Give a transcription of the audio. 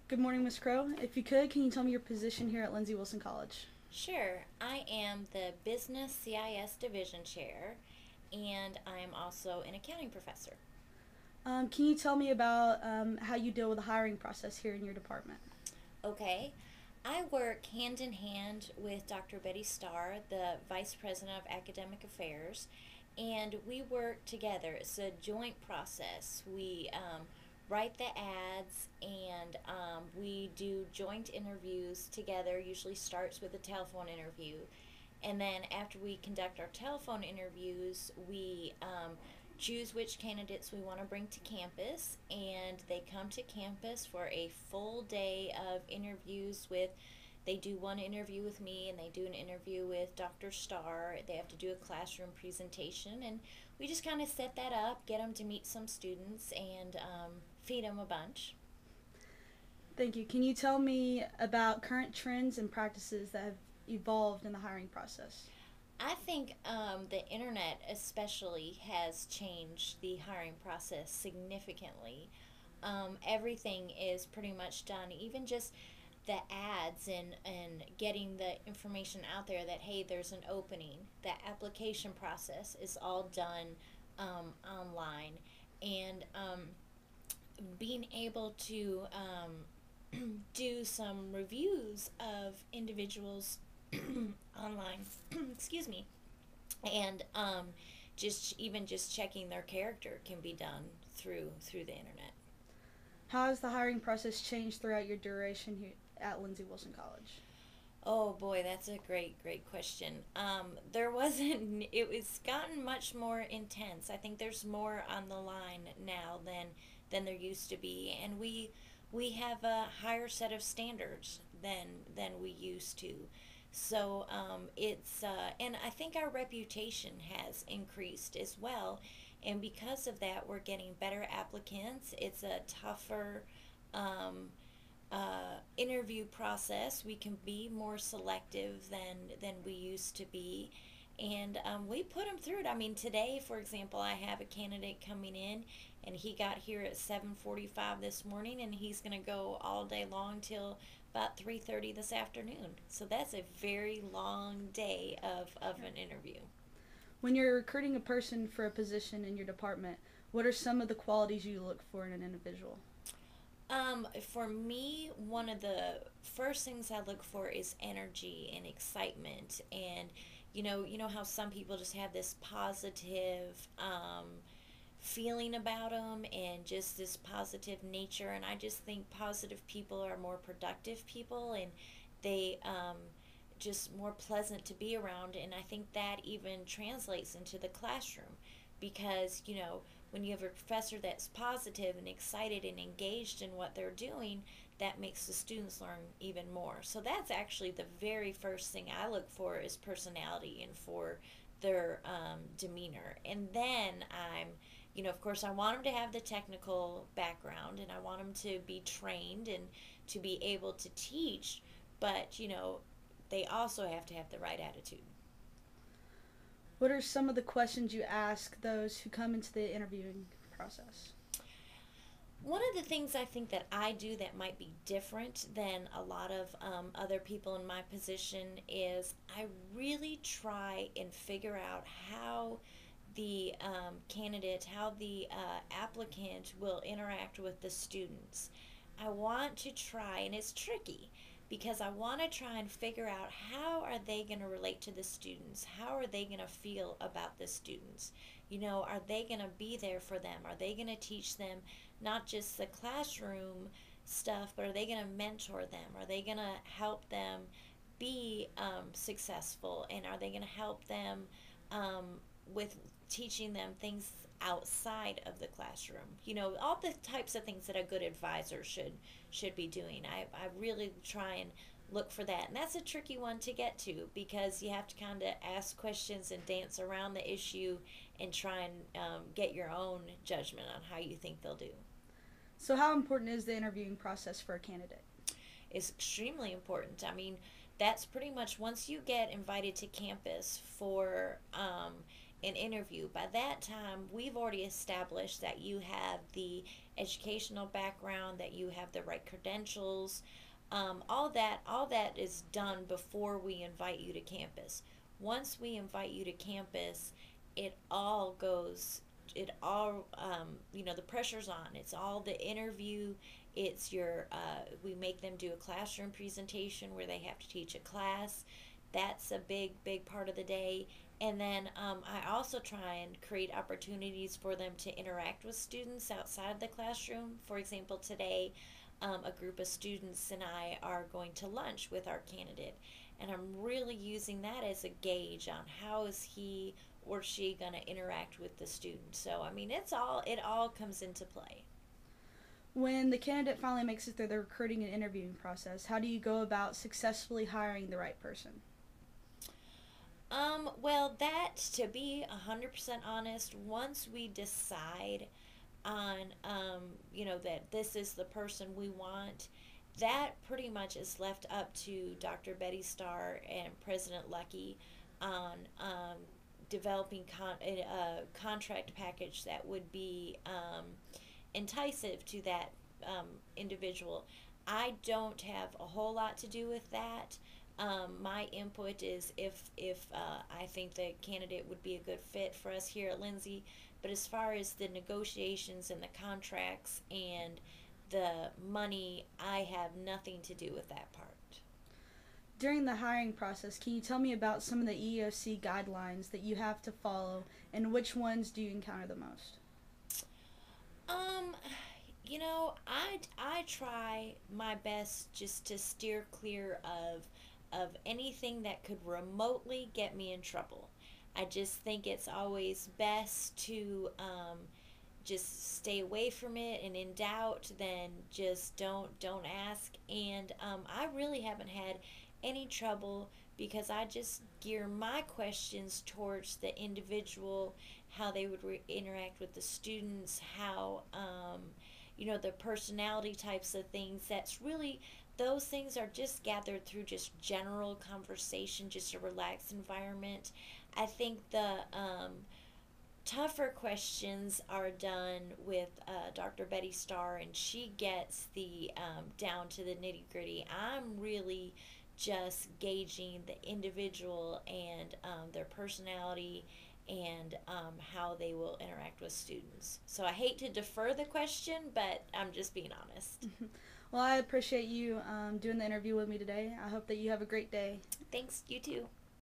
Good morning, Ms. Crowe. If you could, can you tell me your position here at Lindsey Wilson College? Sure. I am the Business CIS Division Chair, and I am also an accounting professor. Can you tell me about how you deal with the hiring process here in your department? Okay. I work hand in hand with Dr. Betty Starr, the Vice President of Academic Affairs, and we work together. It's a joint process. We write the ads and we do joint interviews together. Usually starts with a telephone interview, and then after we conduct our telephone interviews, we choose which candidates we want to bring to campus, and they come to campus for a full day of interviews with. They do one interview with me, and they do an interview with Dr. Starr. They have to do a classroom presentation, and we just kind of set that up, get them to meet some students, and feed them a bunch. Thank you. Can you tell me about current trends and practices that have evolved in the hiring process? I think the internet especially has changed the hiring process significantly. Everything is pretty much done, even just the ads and getting the information out there that, hey, there's an opening. The application process is all done online. And being able to do some reviews of individuals online, excuse me, and just checking their character can be done through the internet. How has the hiring process changed throughout your duration here at Lindsey Wilson College? Oh boy, that's a great question. There wasn't. It was gotten much more intense. I think there's more on the line now than there used to be, and we have a higher set of standards than we used to. So and I think our reputation has increased as well, and because of that, we're getting better applicants. It's a tougher um, interview process. We can be more selective than we used to be, and we put them through it. I mean, today, for example, I have a candidate coming in, and he got here at 7:45 this morning, and he's going to go all day long till about 3:30 this afternoon. So that's a very long day of an interview. When you're recruiting a person for a position in your department, what are some of the qualities you look for in an individual? For me, one of the first things I look for is energy and excitement, and you know how some people just have this positive feeling about them and just this positive nature, and I just think positive people are more productive people, and they just more pleasant to be around, and I think that even translates into the classroom because when you have a professor that's positive and excited and engaged in what they're doing, that makes the students learn even more. So that's actually the very first thing I look for is personality and for their demeanor. And then of course, I want them to have the technical background, and I want them to be trained and to be able to teach, but they also have to have the right attitude. What are some of the questions you ask those who come into the interviewing process? One of the things I think that I do that might be different than a lot of other people in my position is I really try and figure out how the candidate, how the applicant will interact with the students. I want to try, and it's tricky because I want to try and figure out how are they going to relate to the students? How are they going to feel about the students? Are they going to be there for them? Are they going to teach them not just the classroom stuff, but are they going to mentor them? Are they going to help them be successful? And are they going to help them um, with teaching them things outside of the classroom? All the types of things that a good advisor should be doing. I really try and look for that, and that's a tricky one to get to because you have to kind of ask questions and dance around the issue and try and get your own judgment on how you think they'll do. So, how important is the interviewing process for a candidate? Is extremely important. I mean, that's pretty much once you get invited to campus for an interview, by that time we've already established that you have the educational background, that you have the right credentials. All that is done before we invite you to campus. Once we invite you to campus, it all goes. It all, the pressure's on. It's all the interview. It's your. We make them do a classroom presentation where they have to teach a class. That's a big part of the day. And then I also try and create opportunities for them to interact with students outside of the classroom. For example, today, a group of students and I are going to lunch with our candidate, and I'm really using that as a gauge on how is he or she going to interact with the student. So I mean, it all comes into play. When the candidate finally makes it through the recruiting and interviewing process, how do you go about successfully hiring the right person? Well, that, to be 100% honest, once we decide on, that this is the person we want, that pretty much is left up to Dr. Betty Starr and President Lucky on developing a contract package that would be enticing to that individual. I don't have a whole lot to do with that. My input is if I think the candidate would be a good fit for us here at Lindsay, but as far as the negotiations and the contracts and the money, I have nothing to do with that part. During the hiring process, can you tell me about some of the EEOC guidelines that you have to follow and which ones do you encounter the most? Um, I try my best just to steer clear of anything that could remotely get me in trouble. I just think it's always best to just stay away from it, and in doubt, then just don't ask. And I really haven't had any trouble because I just gear my questions towards the individual, how they would interact with the students, how the personality types of things. That's really, those things are just gathered through just general conversation, just a relaxed environment. I think the tougher questions are done with Dr. Betty Starr, and she gets the down to the nitty gritty. I'm really just gauging the individual and their personality and how they will interact with students. So I hate to defer the question, but I'm just being honest. Well, I appreciate you doing the interview with me today. I hope that you have a great day. Thanks, you too.